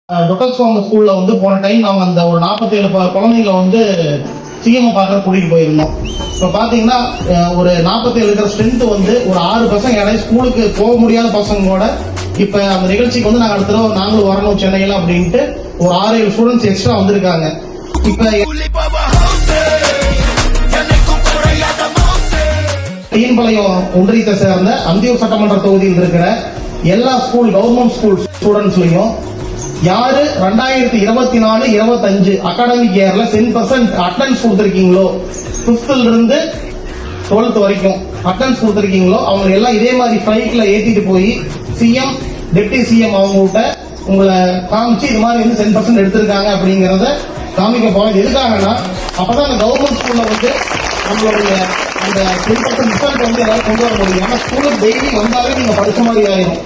டொட்டல்ஸ்வாங்க ஸ்கூல்ல போன டைம் நாங்கள் அந்த ஒரு 47 குழந்தைங்களை சிஎம் பார்க்க கூட்டிட்டு போயிருந்தோம். இப்போ பார்த்தீங்கன்னா ஒரு 47 இருக்கிற ஸ்ட்ரென்த் ஒரு 6 பசங்க யாராவது ஸ்கூலுக்கு போக முடியாத பசங்களோட இப்போ அந்த நிகழ்ச்சிக்கு நாங்கள் அடுத்த தடவை நாங்களும் வரணும் சென்னையில் அப்படின்ட்டு ஒரு 6-7 ஸ்டூடெண்ட்ஸ் எக்ஸ்ட்ரா வந்திருக்காங்க. இப்போ தீன்பாளையம் ஒன்றியத்தை சேர்ந்த அந்தியூர் சட்டமன்ற தொகுதியில் இருக்கிற எல்லா ஸ்கூல் கவர்மெண்ட் ஸ்கூல் ஸ்டூடெண்ட்ஸ்லையும் யாரு 2024-25 அகாடமிக் இயர்ல 10% அட்டெண்டன்ஸ் கொடுத்திருக்கீங்களோ 5th இருந்து 12th வரைக்கும் அட்டெண்டன்ஸ் கொடுத்திருக்கீங்களோ அவங்க எல்லாம் இதே மாதிரி ஃபிளைட்ல ஏத்திட்டு போய் சிஎம் டெப்டி சிஎம் அவங்ககிட்ட உங்களை காமிச்சு இது மாதிரி 10% எடுத்திருக்காங்க அப்படிங்கறத காமிக்க போறது எதுக்காகனா அப்பதான் அந்த கவர்மெண்ட் ஸ்கூல்ல நம்மளுடைய அந்த 10% ரிசல்ட் எல்லாரும் கொண்டு வர முடியும். ஏன்னா ஸ்கூலுக்கு டெய்லி வந்தாலே நீங்க படிச்ச மாதிரி ஆயிரும்.